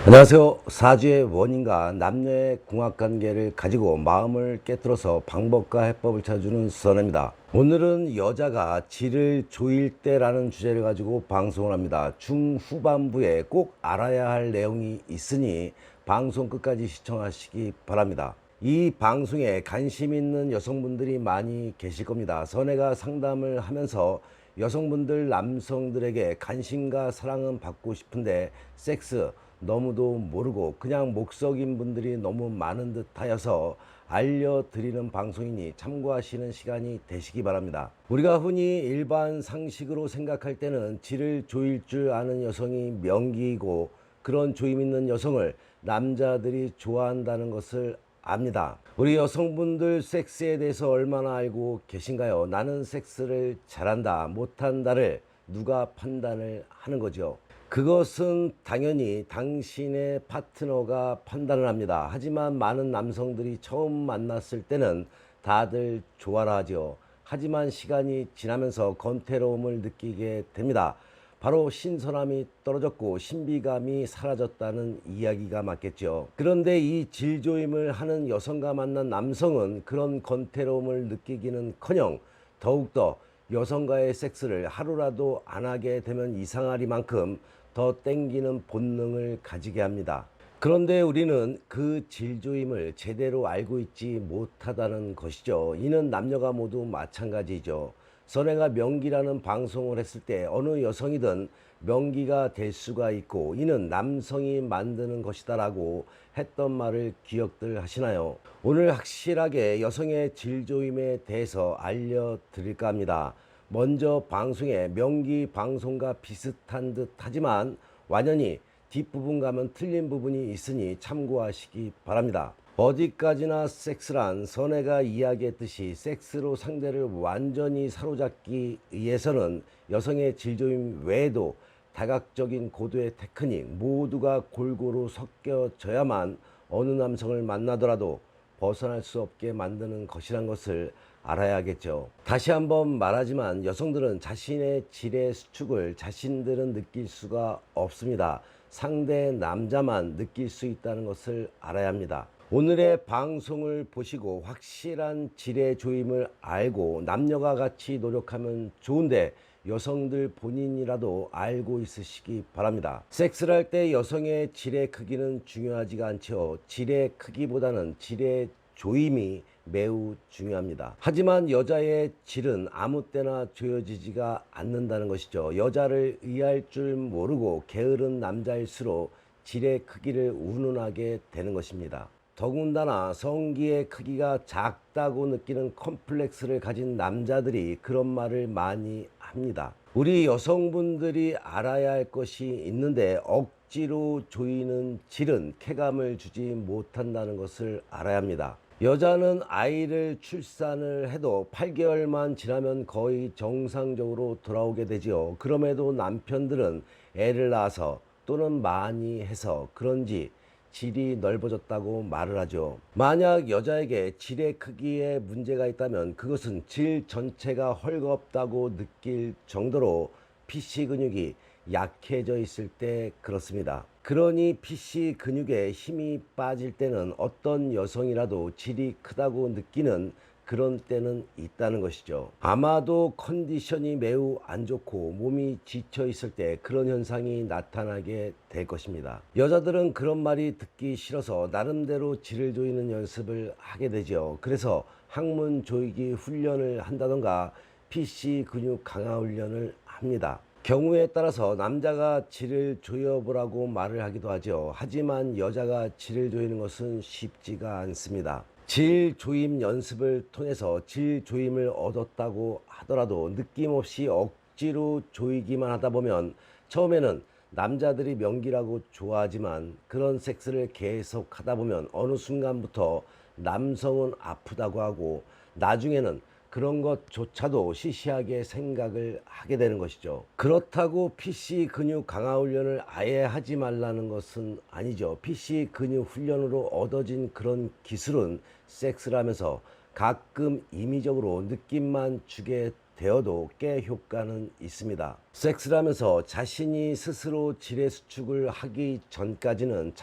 안녕하세요. 사주의 원인과 남녀의 궁합관계를 가지고 마음을 깨뜨려서 방법과 해법을 찾아주는 수선입니다. 오늘은 여자가 질을 조일 때라는 주제를 가지고 방송을 합니다. 중후반부에 꼭 알아야 할 내용이 있으니 방송 끝까지 시청하시기 바랍니다. 이 방송에 관심 있는 여성분들이 많이 계실 겁니다. 선혜가 상담을 하면서 여성분들, 남성들에게 관심과 사랑은 받고 싶은데 섹스 너무도 모르고 그냥 목석인 분들이 너무 많은 듯 하여서 알려드리는 방송이니 참고하시는 시간이 되시기 바랍니다. 우리가 흔히 일반 상식으로 생각할 때는 질을 조일 줄 아는 여성이 명기이고 그런 조임 있는 여성을 남자들이 좋아한다는 것을 압니다. 우리 여성분들 섹스에 대해서 얼마나 알고 계신가요? 나는 섹스를 잘한다, 못한다를 누가 판단을 하는 거죠? 그것은 당연히 당신의 파트너가 판단을 합니다. 하지만 많은 남성들이 처음 만났을 때는 다들 좋아라 하죠. 하지만 시간이 지나면서 건태로움을 느끼게 됩니다. 바로 신선함이 떨어졌고 신비감이 사라졌다는 이야기가 맞겠죠. 그런데 이 질조임을 하는 여성과 만난 남성은 그런 건태로움을 느끼기는커녕 더욱더 여성과의 섹스를 하루라도 안 하게 되면 이상하리만큼 더 땡기는 본능을 가지게 합니다. 그런데 우리는 그 질조임을 제대로 알고 있지 못하다는 것이죠. 이는 남녀가 모두 마찬가지죠. 선혜가 명기라는 방송을 했을 때 어느 여성이든 명기가 될 수가 있고 이는 남성이 만드는 것이다 라고 했던 말을 기억들 하시나요? 오늘 확실하게 여성의 질조임에 대해서 알려드릴까 합니다. 먼저 방송에 명기 방송과 비슷한 듯 하지만 완연히 뒷부분 가면 틀린 부분이 있으니 참고하시기 바랍니다. 어디까지나 섹스란 선혜가 이야기했듯이 섹스로 상대를 완전히 사로잡기 위해서는 여성의 질조임 외에도 다각적인 고도의 테크닉 모두가 골고루 섞여져야만 어느 남성을 만나더라도 벗어날 수 없게 만드는 것이란 것을 알아야겠죠. 다시 한번 말하지만 여성들은 자신의 질의 수축을 자신들은 느낄 수가 없습니다. 상대 남자만 느낄 수 있다는 것을 알아야 합니다. 오늘의 방송을 보시고 확실한 질의 조임을 알고 남녀가 같이 노력하면 좋은데 여성들 본인이라도 알고 있으시기 바랍니다. 섹스를 할 때 여성의 질의 크기는 중요하지가 않죠. 질의 크기보다는 질의 조임이 매우 중요합니다. 하지만 여자의 질은 아무 때나 조여지지가 않는다는 것이죠. 여자를 이해할 줄 모르고 게으른 남자일수록 질의 크기를 운운하게 되는 것입니다. 더군다나 성기의 크기가 작다고 느끼는 컴플렉스를 가진 남자들이 그런 말을 많이 합니다. 우리 여성분들이 알아야 할 것이 있는데 억지로 조이는 질은 쾌감을 주지 못한다는 것을 알아야 합니다. 여자는 아이를 출산을 해도 8개월만 지나면 거의 정상적으로 돌아오게 되지요. 그럼에도 남편들은 애를 낳아서 또는 많이 해서 그런지 질이 넓어졌다고 말을 하죠. 만약 여자에게 질의 크기에 문제가 있다면 그것은 질 전체가 헐겁다고 느낄 정도로 PC 근육이 약해져 있을 때 그렇습니다. 그러니 PC 근육에 힘이 빠질 때는 어떤 여성이라도 질이 크다고 느끼는 그런 때는 있다는 것이죠. 아마도 컨디션이 매우 안 좋고 몸이 지쳐 있을 때 그런 현상이 나타나게 될 것입니다. 여자들은 그런 말이 듣기 싫어서 나름대로 질을 조이는 연습을 하게 되죠. 그래서 항문 조이기 훈련을 한다던가 PC 근육 강화 훈련을 합니다. 경우에 따라서 남자가 질을 조여보라고 말을 하기도 하죠. 하지만 여자가 질을 조이는 것은 쉽지가 않습니다. 질 조임 연습을 통해서 질 조임을 얻었다고 하더라도 느낌없이 억지로 조이기만 하다 보면 처음에는 남자들이 명기라고 좋아하지만 그런 섹스를 계속 하다 보면 어느 순간부터 남성은 아프다고 하고 나중에는 그런 것조차도 시시하게 생각을 하게 되는 것이죠. 그렇다고 PC 근육 강화 훈련을 아예 하지 말라는 것은 아니죠. PC 근육 훈련으로 얻어진 그런 기술은 섹스를 하면서 가끔 임의적으로 느낌만 주게 되어도 꽤 효과는 있습니다. 섹스를 하면서 자신이 스스로 지레 수축을 하기 전까지는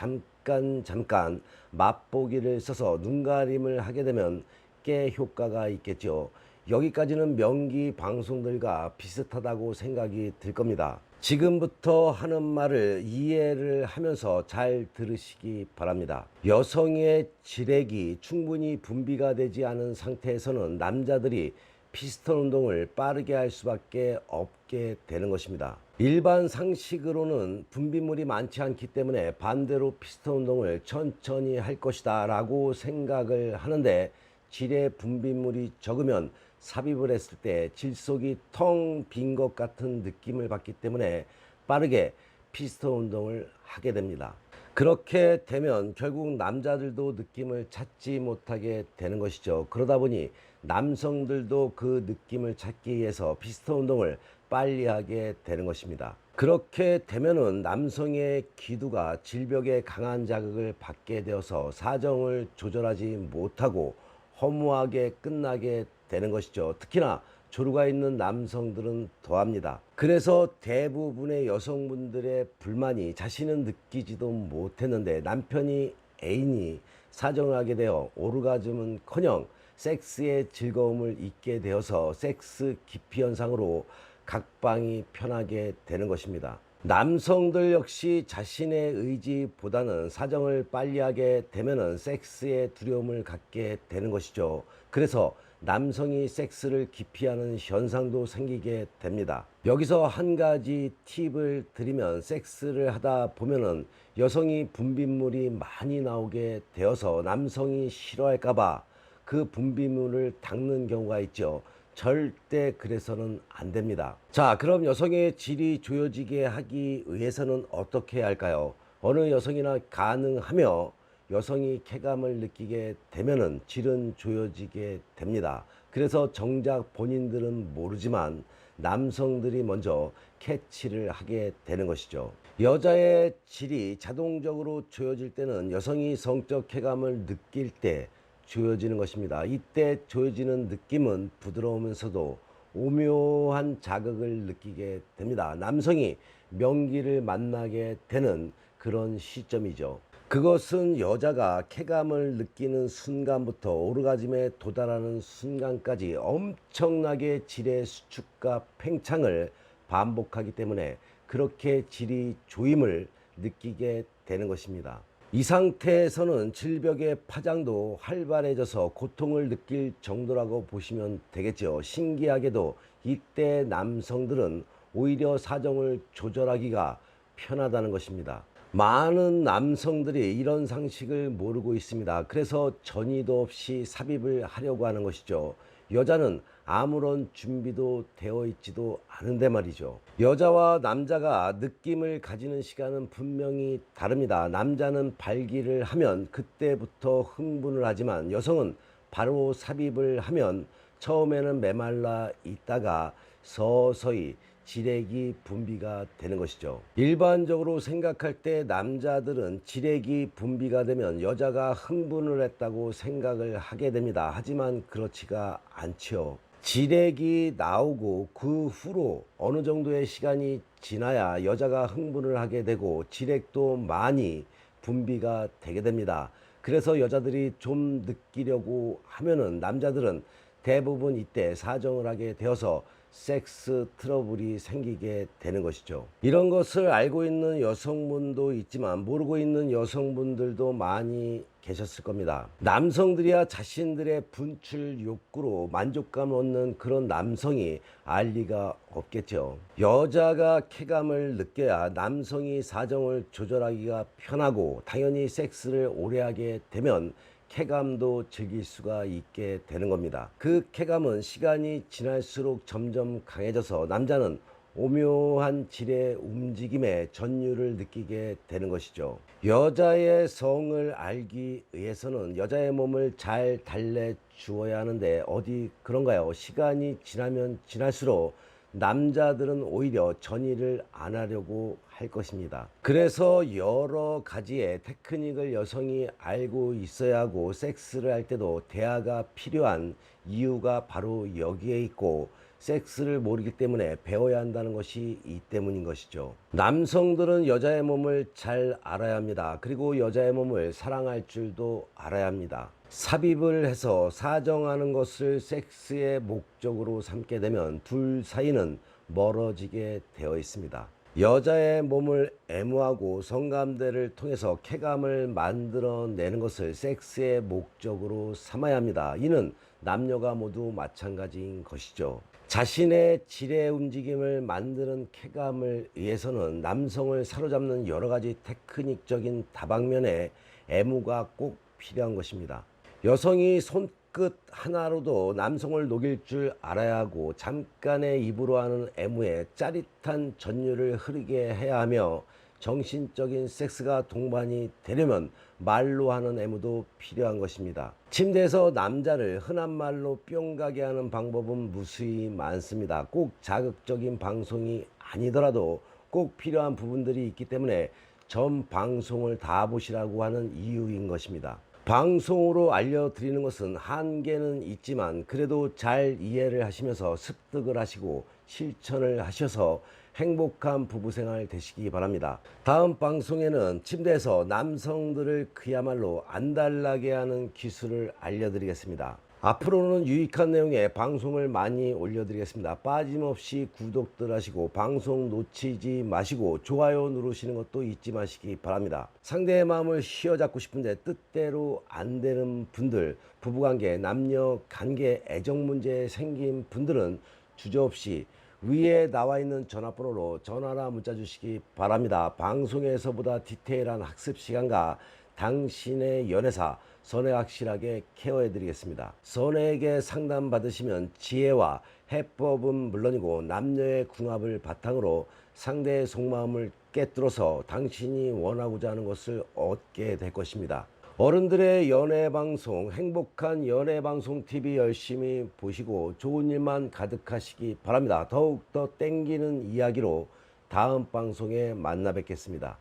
잠깐 맛보기를 써서 눈가림을 하게 되면 꽤 효과가 있겠죠. 여기까지는 명기 방송들과 비슷하다고 생각이 들 겁니다. 지금부터 하는 말을 이해를 하면서 잘 들으시기 바랍니다. 여성의 지렉이 충분히 분비가 되지 않은 상태에서는 남자들이 피스톤 운동을 빠르게 할 수밖에 없게 되는 것입니다. 일반 상식으로는 분비물이 많지 않기 때문에 반대로 피스톤 운동을 천천히 할 것이다 라고 생각을 하는데, 질의 분비물이 적으면 삽입을 했을 때 질속이 텅 빈 것 같은 느낌을 받기 때문에 빠르게 피스톤 운동을 하게 됩니다. 그렇게 되면 결국 남자들도 느낌을 찾지 못하게 되는 것이죠. 그러다 보니 남성들도 그 느낌을 찾기 위해서 피스톤 운동을 빨리 하게 되는 것입니다. 그렇게 되면은 남성의 기두가 질벽에 강한 자극을 받게 되어서 사정을 조절하지 못하고 허무하게 끝나게 되는 것이죠. 특히나 조루가 있는 남성들은 더합니다. 그래서 대부분의 여성분들의 불만이 자신은 느끼지도 못했는데 남편이 애인이 사정을 하게 되어 오르가즘은커녕 섹스의 즐거움을 잊게 되어서 섹스 기피 현상으로 각방이 편하게 되는 것입니다. 남성들 역시 자신의 의지보다는 사정을 빨리 하게 되면은 섹스에 두려움을 갖게 되는 것이죠. 그래서 남성이 섹스를 기피하는 현상도 생기게 됩니다. 여기서 한 가지 팁을 드리면, 섹스를 하다 보면은 여성이 분비물이 많이 나오게 되어서 남성이 싫어할까봐 그 분비물을 닦는 경우가 있죠. 절대 그래서는 안 됩니다. 자, 그럼 여성의 질이 조여지게 하기 위해서는 어떻게 해야 할까요? 어느 여성이나 가능하며 여성이 쾌감을 느끼게 되면은 질은 조여지게 됩니다. 그래서 정작 본인들은 모르지만 남성들이 먼저 캐치를 하게 되는 것이죠. 여자의 질이 자동적으로 조여질 때는 여성이 성적 쾌감을 느낄 때 조여지는 것입니다. 이때 조여지는 느낌은 부드러우면서도 오묘한 자극을 느끼게 됩니다. 남성이 명기를 만나게 되는 그런 시점이죠. 그것은 여자가 쾌감을 느끼는 순간부터 오르가즘에 도달하는 순간까지 엄청나게 질의 수축과 팽창을 반복하기 때문에 그렇게 질이 조임을 느끼게 되는 것입니다. 이 상태에서는 질벽의 파장도 활발해져서 고통을 느낄 정도라고 보시면 되겠죠. 신기하게도 이때 남성들은 오히려 사정을 조절하기가 편하다는 것입니다. 많은 남성들이 이런 상식을 모르고 있습니다. 그래서 전이도 없이 삽입을 하려고 하는 것이죠. 여자는 아무런 준비도 되어 있지도 않은데 말이죠. 여자와 남자가 느낌을 가지는 시간은 분명히 다릅니다. 남자는 발기를 하면 그때부터 흥분을 하지만 여성은 바로 삽입을 하면 처음에는 메말라 있다가 서서히 지렉이 분비가 되는 것이죠. 일반적으로 생각할 때 남자들은 지렉이 분비가 되면 여자가 흥분을 했다고 생각을 하게 됩니다. 하지만 그렇지가 않죠. 지렉이 나오고 그 후로 어느 정도의 시간이 지나야 여자가 흥분을 하게 되고 지렉도 많이 분비가 되게 됩니다. 그래서 여자들이 좀 느끼려고 하면은 남자들은 대부분 이때 사정을 하게 되어서 섹스 트러블이 생기게 되는 것이죠. 이런 것을 알고 있는 여성분도 있지만 모르고 있는 여성분들도 많이 계셨을 겁니다. 남성들이야 자신들의 분출 욕구로 만족감을 얻는 그런 남성이 알 리가 없겠죠. 여자가 쾌감을 느껴야 남성이 사정을 조절하기가 편하고 당연히 섹스를 오래 하게 되면 쾌감도 즐길 수가 있게 되는 겁니다. 그 쾌감은 시간이 지날수록 점점 강해져서 남자는 오묘한 질의 움직임에 전율을 느끼게 되는 것이죠. 여자의 성을 알기 위해서는 여자의 몸을 잘 달래 주어야 하는데 어디 그런가요? 시간이 지나면 지날수록 남자들은 오히려 전의를 안 하려고 할 것입니다. 그래서 여러 가지의 테크닉을 여성이 알고 있어야 하고 섹스를 할 때도 대화가 필요한 이유가 바로 여기에 있고, 섹스를 모르기 때문에 배워야 한다는 것이 이 때문인 것이죠. 남성들은 여자의 몸을 잘 알아야 합니다. 그리고 여자의 몸을 사랑할 줄도 알아야 합니다. 삽입을 해서 사정하는 것을 섹스의 목적으로 삼게 되면 둘 사이는 멀어지게 되어 있습니다. 여자의 몸을 애무하고 성감대를 통해서 쾌감을 만들어내는 것을 섹스의 목적으로 삼아야 합니다. 이는 남녀가 모두 마찬가지인 것이죠. 자신의 질의 움직임을 만드는 쾌감을 위해서는 남성을 사로잡는 여러 가지 테크닉적인 다방면의 애무가 꼭 필요한 것입니다. 여성이 손끝 하나로도 남성을 녹일 줄 알아야 하고, 잠깐의 입으로 하는 애무에 짜릿한 전율을 흐르게 해야 하며, 정신적인 섹스가 동반이 되려면 말로 하는 애무도 필요한 것입니다. 침대에서 남자를 흔한 말로 뿅 가게 하는 방법은 무수히 많습니다. 꼭 자극적인 방송이 아니더라도 꼭 필요한 부분들이 있기 때문에 전 방송을 다 보시라고 하는 이유인 것입니다. 방송으로 알려드리는 것은 한계는 있지만 그래도 잘 이해를 하시면서 습득을 하시고 실천을 하셔서 행복한 부부생활 되시기 바랍니다. 다음 방송에는 침대에서 남성들을 그야말로 안달나게 하는 기술을 알려드리겠습니다. 앞으로는 유익한 내용의 방송을 많이 올려드리겠습니다. 빠짐없이 구독들 하시고 방송 놓치지 마시고 좋아요 누르시는 것도 잊지 마시기 바랍니다. 상대의 마음을 휘어잡고 싶은데 뜻대로 안 되는 분들, 부부관계, 남녀관계, 애정 문제 생긴 분들은 주저없이 위에 나와 있는 전화번호로 전화나 문자 주시기 바랍니다. 방송에서보다 디테일한 학습 시간과 당신의 연애사 선혜 확실하게 케어해 드리겠습니다. 선혜에게 상담 받으시면 지혜와 해법은 물론이고 남녀의 궁합을 바탕으로 상대의 속마음을 깨뚫어서 당신이 원하고자 하는 것을 얻게 될 것입니다. 어른들의 연애방송, 행복한 연애방송 TV 열심히 보시고 좋은 일만 가득하시기 바랍니다. 더욱더 땡기는 이야기로 다음 방송에 만나 뵙겠습니다.